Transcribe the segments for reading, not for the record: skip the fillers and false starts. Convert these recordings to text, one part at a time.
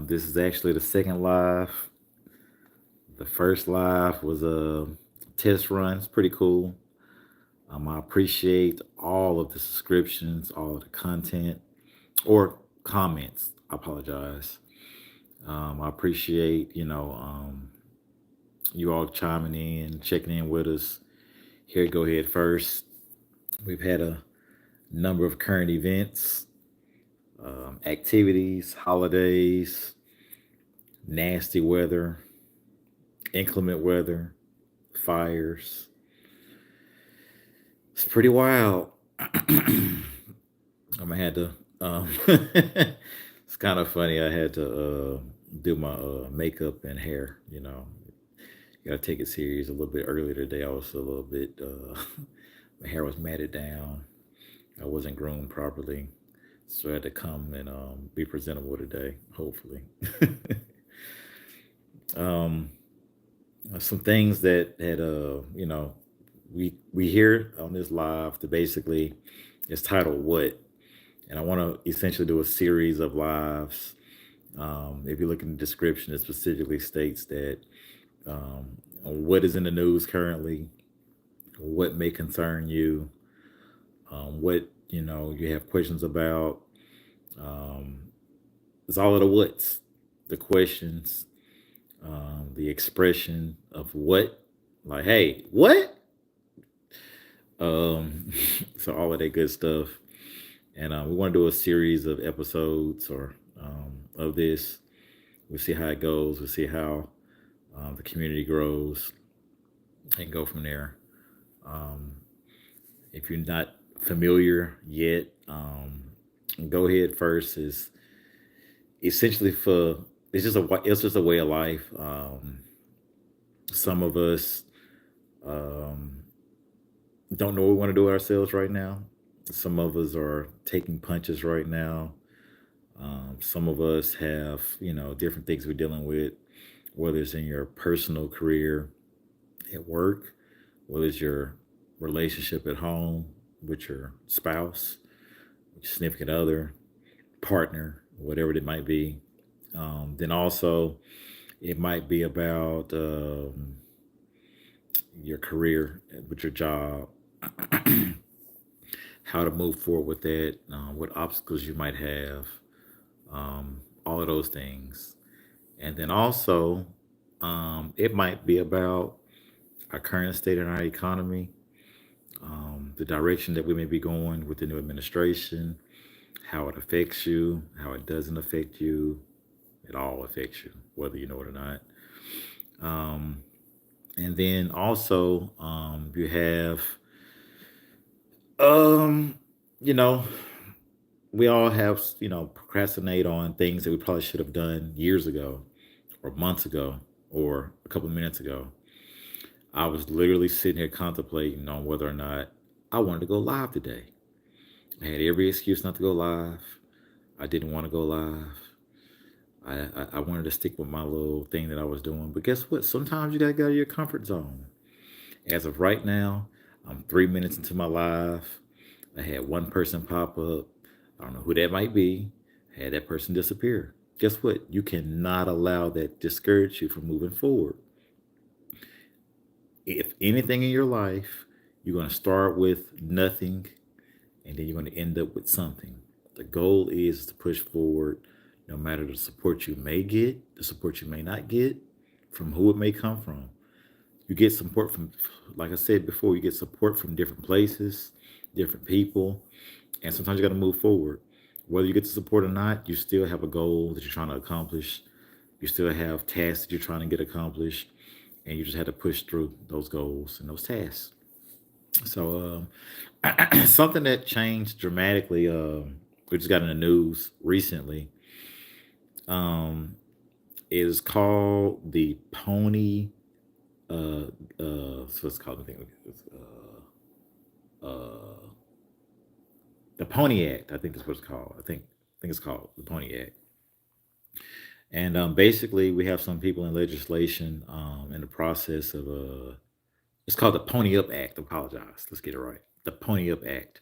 This is actually the second live. The first live was a test run. It's pretty cool. I appreciate all of the subscriptions, all of the content or comments. I apologize. I appreciate, you all chiming in, checking in with us. Here, go ahead first. We've had a number of current events, activities, holidays, nasty weather, inclement weather, fires. It's pretty wild. I'm gonna have to. It's kind of funny. I had to do my makeup and hair. Gotta take it serious. A little bit earlier today, I was a little bit. My hair was matted down. I wasn't groomed properly, so I had to come and be presentable today. Hopefully, um, some things that we hear on this live to basically it's titled "What," and I want to essentially do a series of lives. If you look in the description, it specifically states that what is in the news currently, what may concern you, what you have questions about. Um, it's all of the what's, the questions, the expression of what, like, hey, what? So all of that good stuff. And we want to do a series of episodes or of this. We'll see how it goes. We'll see how the community grows and go from there. Um, if you're not familiar yet, go ahead first. Is essentially for it's just a way of life. Some of us um, don't know what we want to do ourselves right now. Some of us are taking punches right now. Some of us have different things we're dealing with, whether it's in your personal career, at work, whether it's your relationship at home with your spouse, your significant other, partner, whatever it might be. Then also, it might be about your career with your job, how to move forward with that, what obstacles you might have, all of those things. And then also, it might be about our current state in our economy, the direction that we may be going with the new administration, how it affects you, how it doesn't affect you. It all affects you, whether you know it or not. Um, and then also, you have, um, you know, we all have, procrastinate on things that we probably should have done years ago, or months ago, or a couple of minutes ago. I was literally sitting here contemplating on whether or not I wanted to go live today. I had every excuse not to go live. I didn't want to go live. I wanted to stick with my little thing that I was doing. But guess what? Sometimes you got to get out of your comfort zone. As of right now, I'm 3 minutes into my live. I had one person pop up. I don't know who that might be. I had that person disappear. Guess what? You cannot allow that discourage you from moving forward. If anything in your life, you're going to start with nothing and then you're going to end up with something. The goal is to push forward no matter the support you may get, the support you may not get, from who it may come from. You get support from, like I said before, you get support from different places, different people, and sometimes you got to move forward. Whether you get the support or not, you still have a goal that you're trying to accomplish. You still have tasks that you're trying to get accomplished, and you just had to push through those goals and those tasks. So, something that changed dramatically, we just got in the news recently, um, is called the Pony. So it's called. I think it's the Pony Act. I think that's what it's called. I think it's called the Pony Act. And basically, we have some people in legislation in the process of it's called the Pony Up Act. I apologize. Let's get it right. The Pony Up Act.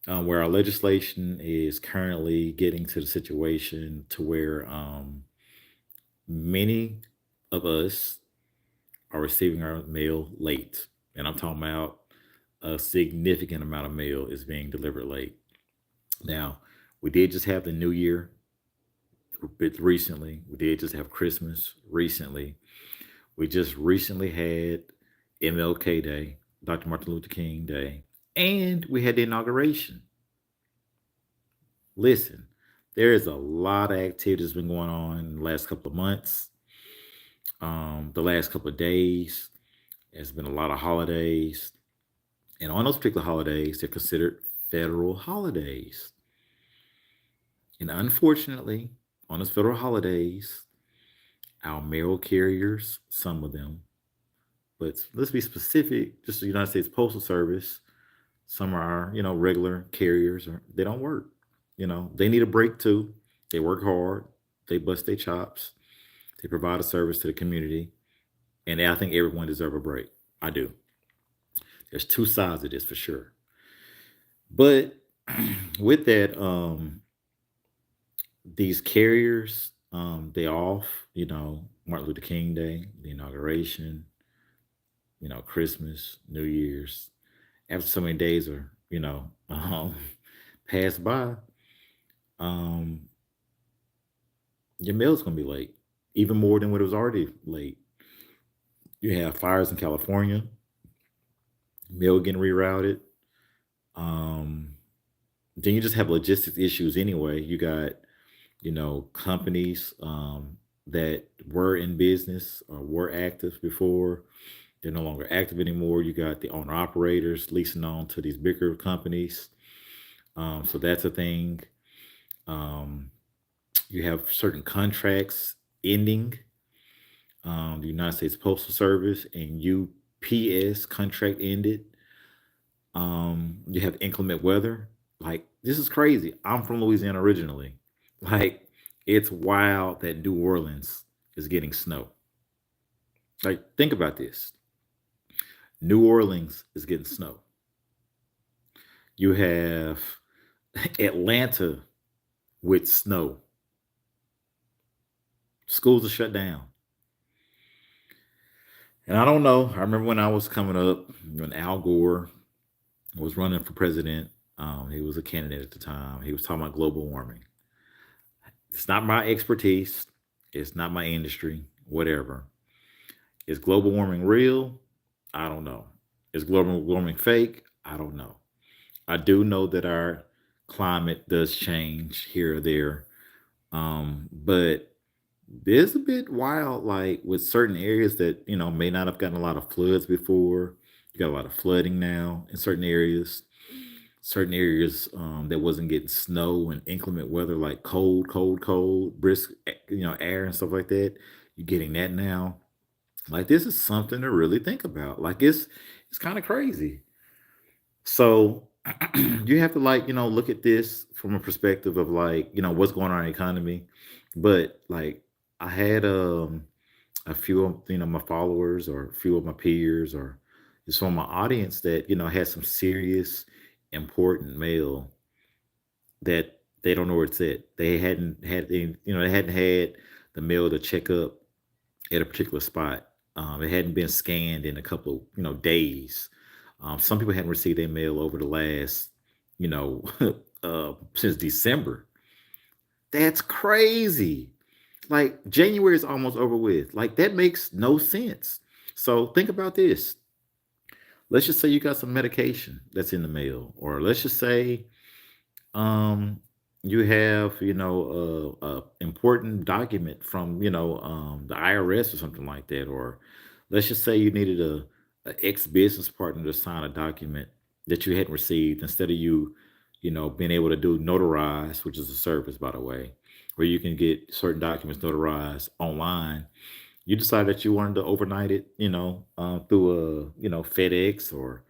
where our legislation is currently getting to the situation to where many of us are receiving our mail late. And I'm talking about a significant amount of mail is being delivered late. Now, we did just have the New Year a bit recently. We did just have Christmas recently. We just recently had MLK Day, Dr. Martin Luther King Day, and we had the inauguration. Listen, there is a lot of activity that's been going on in the last couple of months, the last couple of days. There's been a lot of holidays. And on those particular holidays, they're considered federal holidays. And unfortunately, on those federal holidays, our mail carriers, some of them, but let's be specific, just the United States Postal Service, some are, regular carriers, or they don't work. They need a break too. They work hard, they bust their chops, they provide a service to the community, and I think everyone deserves a break. I do. There's two sides of this for sure. But with that, these carriers, they off, Martin Luther King Day, the inauguration, Christmas, New Year's. After so many days are, passed by, um, your mail's gonna be late, even more than what it was already late. You have fires in California, mail getting rerouted. Um, then you just have logistics issues anyway. You got, companies that were in business or were active before. They're no longer active anymore. You got the owner operators leasing on to these bigger companies. So that's a thing. Um, you have certain contracts ending. The United States Postal Service and UPS contract ended. You have inclement weather. Like, this is crazy. I'm from Louisiana originally. Like, it's wild that New Orleans is getting snow. Like, think about this. New Orleans is getting snow. You have Atlanta with snow. Schools are shut down. And I don't know. I remember when I was coming up, when Al Gore was running for president. He was a candidate at the time. He was talking about global warming. It's not my expertise. It's not my industry. Whatever. Is global warming real? I don't know. Is global warming fake? I don't know. I do know that our climate does change here or there. But there's a bit wild, like with certain areas that, may not have gotten a lot of floods before. You got a lot of flooding now in certain areas that wasn't getting snow and inclement weather, like cold, cold, cold, brisk, air and stuff like that. You're getting that now. Like, this is something to really think about. Like, it's kind of crazy. So you have to, like, look at this from a perspective of, like, what's going on in the economy. But like, I had a few of, my followers or a few of my peers or just from my audience that, had some serious important mail that they don't know where it's at. They hadn't had any, they hadn't had the mail to check up at a particular spot. It hadn't been scanned in a couple, days. Some people hadn't received their mail over the last, you know, since December. That's crazy. Like, January is almost over with. Like, that makes no sense. So think about this. Let's just say you got some medication that's in the mail, or let's just say um you have, a important document from, the IRS or something like that, or let's just say you needed a ex business partner to sign a document that you hadn't received, instead of you, being able to do notarize, which is a service, by the way, where you can get certain documents notarized online. You decided that you wanted to overnight it, through a, FedEx or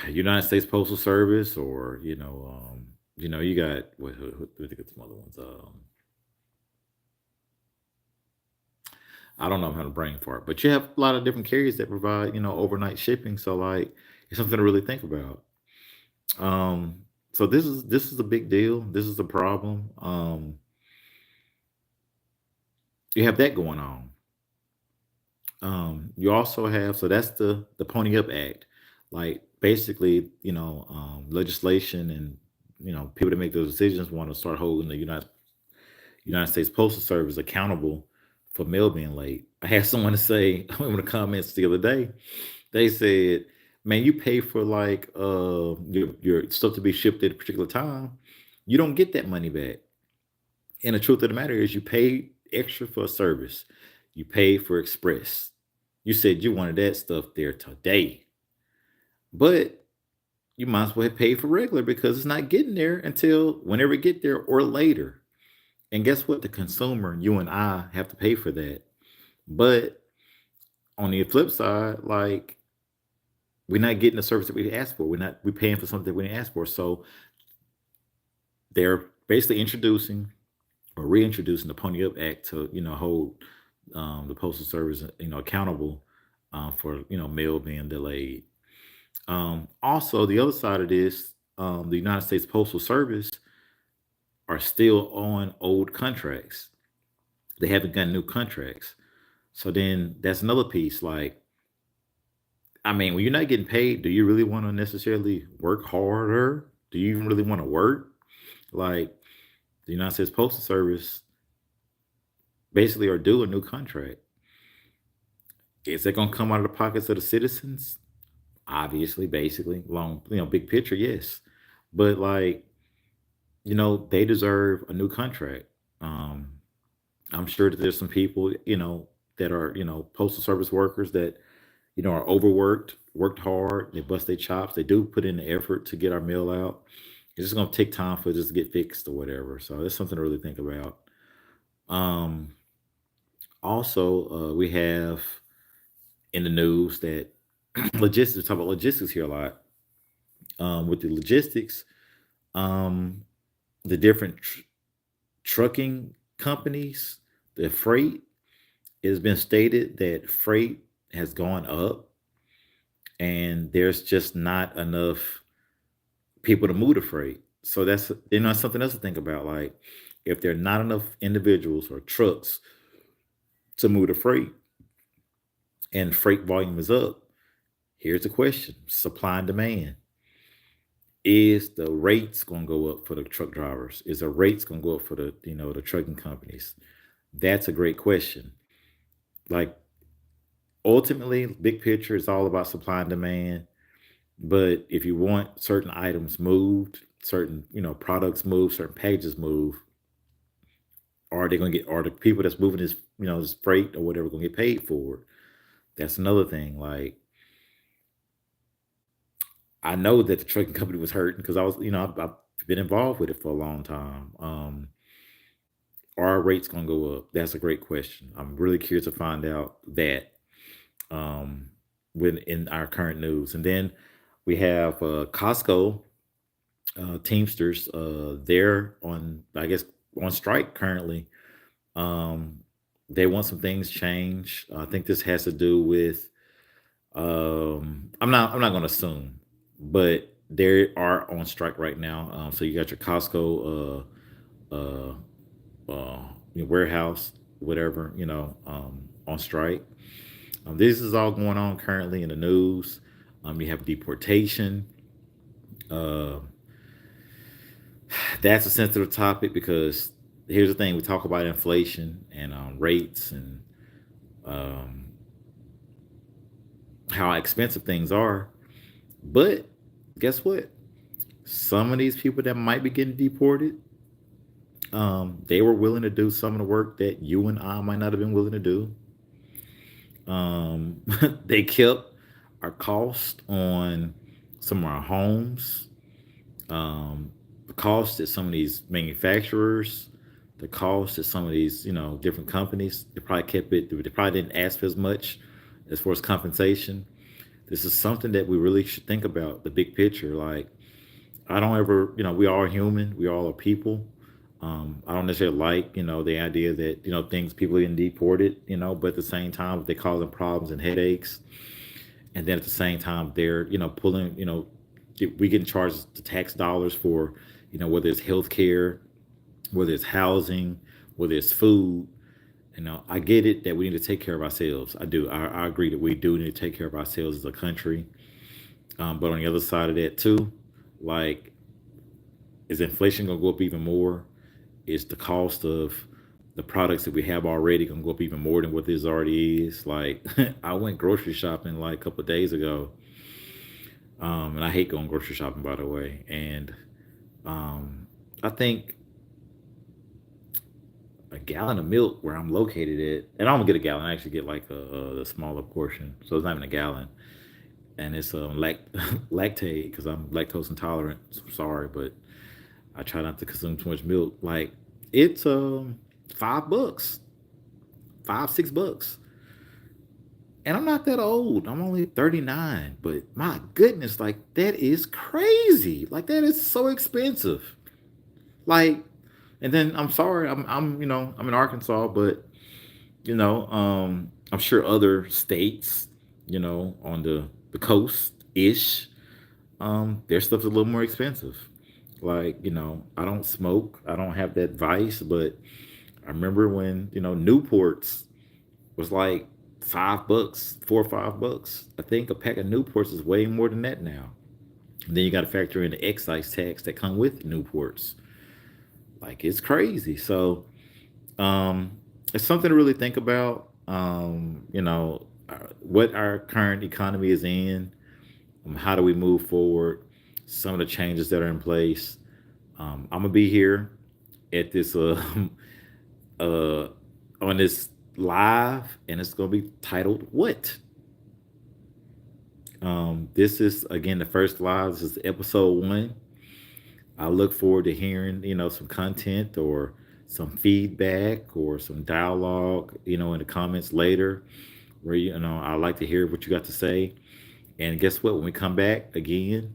United States Postal Service, or you got what think of some other ones. I don't know, I'm having a brain fart, but you have a lot of different carriers that provide, overnight shipping. So, like, it's something to really think about. Um, so this is a big deal. This is a problem. You have that going on. You also have, so that's the Pony Up Act, like basically, legislation and people that make those decisions want to start holding the United States Postal Service accountable for mail being late. I had someone to say in the comments the other day. They said, "Man, you pay for like your stuff to be shipped at a particular time. You don't get that money back." And the truth of the matter is, you paid extra for a service. You paid for express. You said you wanted that stuff there today, but you might as well have paid for regular because it's not getting there until whenever it get there or later. And guess what? The consumer, you and I, have to pay for that. But on the flip side, like we're not getting the service that we asked for. We're paying for something that we didn't ask for. So they're basically introducing or reintroducing the Pony Up Act to hold the postal service accountable for mail being delayed. Also, the other side of this, the United States Postal Service are still on old contracts. They haven't gotten new contracts. So then that's another piece. Like, I mean, when you're not getting paid, do you really want to necessarily work harder? Do you even really want to work? Like, the United States Postal Service basically are due a new contract. Is it going to come out of the pockets of the citizens? Obviously, basically, long, big picture, yes. But like, they deserve a new contract. Um, I'm sure that there's some people, that are, postal service workers that, are overworked, worked hard, they bust their chops, they do put in the effort to get our mail out. It's just gonna take time for this to get fixed or whatever. So that's something to really think about. Um, Also, we have in the news that logistics, talk about logistics here a lot. With the logistics, um, the different trucking companies, the freight, it has been stated that freight has gone up and there's just not enough people to move the freight. So that's something else to think about. Like if there are not enough individuals or trucks to move the freight and freight volume is up, here's the question: supply and demand. Is the rates going to go up for the truck drivers? Is the rates going to go up for the trucking companies? That's a great question. Like ultimately, big picture is all about supply and demand. But if you want certain items moved, certain products moved, certain packages moved, are the people that's moving this freight or whatever going to get paid for it? That's another thing. Like I know that the trucking company was hurting because I've been involved with it for a long time. Are our rates going to go up? That's a great question. I'm really curious to find out that um, when in our current news. And then we have Costco, Teamsters. They're on, I guess, on strike currently. Um, they want some things changed. I think this has to do with. I'm not going to assume, but they are on strike right now. So you got your Costco your warehouse, whatever, on strike. This is all going on currently in the news. You have deportation. Uh, that's a sensitive topic because here's the thing: we talk about inflation and rates and um, how expensive things are. But guess what? Some of these people that might be getting deported, they were willing to do some of the work that you and I might not have been willing to do. Um, they kept our cost on some of our homes, the cost at some of these manufacturers, the cost at some of these, different companies. They probably kept it, they probably didn't ask for as much as far as compensation. This is something that we really should think about the big picture. Like, I don't ever, we all are human, we all are people. I don't necessarily like, the idea that, things people getting deported, but at the same time, they cause them problems and headaches. And then at the same time, they're, pulling, we getting charged the tax dollars for, whether it's healthcare, whether it's housing, whether it's food. I get it that we need to take care of ourselves. I do. I agree that we do need to take care of ourselves as a country. But on the other side of that too, like, is inflation gonna go up even more? Is the cost of the products that we have already gonna go up even more than what this already is? Like, I went grocery shopping like a couple of days ago, and I hate going grocery shopping, by the way. And I think a gallon of milk where I'm located at, and I don't get a gallon. I actually get like a smaller portion, so it's not even a gallon. And it's lactate because I'm lactose intolerant. So I'm sorry, but I try not to consume too much milk. Like, it's $5, 5, $6, and I'm not that old. I'm only 39, but my goodness, like, that is crazy. Like, that is so expensive. Like, and then I'm sorry, I'm in Arkansas, but I'm sure other states, on the coast ish, their stuff's a little more expensive. Like, I don't smoke, I don't have that vice, but I remember when, Newports was like $5, $4 or $5. I think a pack of Newports is way more than that now. And then you got to factor in the excise tax that come with Newports. Like, it's crazy. So, it's something to really think about. What our current economy is in. How do we move forward? Some of the changes that are in place. I'm gonna be here at this uh on this live, and it's gonna be titled "What." This is again the first live. This is episode 1. I look forward to hearing, some content or some feedback or some dialogue, in the comments later, where I like to hear what you got to say. And guess what? When we come back again,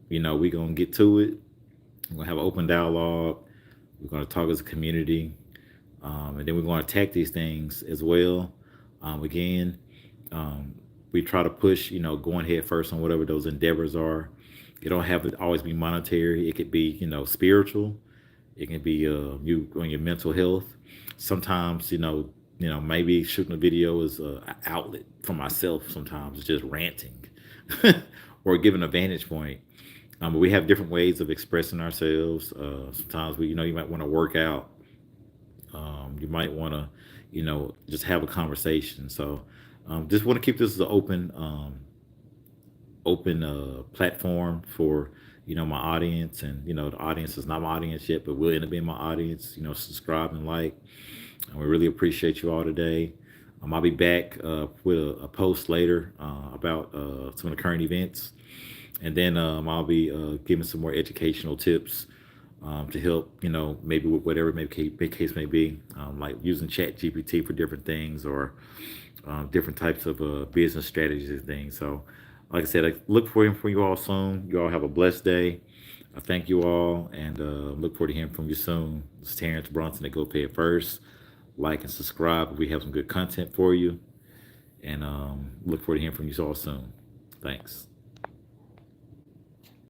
we're gonna get to it. We're gonna have an open dialogue. We're gonna talk as a community, and then we're gonna attack these things as well. Again, um, we try to push, going head first on whatever those endeavors are. It don't have to always be monetary. It could be, spiritual. It can be you on your mental health. Sometimes, maybe shooting a video is an outlet for myself. Sometimes it's just ranting or giving a vantage point. But we have different ways of expressing ourselves. Sometimes you might want to work out. You might want to, just have a conversation. So, just want to keep this as an open platform for my audience, and the audience is not my audience yet, but will end up being my audience. Subscribe and like. And we really appreciate you all today. I'll be back with a post later about some of the current events, and then I'll be giving some more educational tips to help, maybe with whatever the case may be, like using Chat GPT for different things, or different types of business strategies and things. So, like I said, I look for him from you all soon. You all have a blessed day. I thank you all, and look forward to hearing from you soon. It's Terrence Bronson at Go Pay It First. Like and subscribe. We have some good content for you, and look forward to hearing from you all soon. Thanks.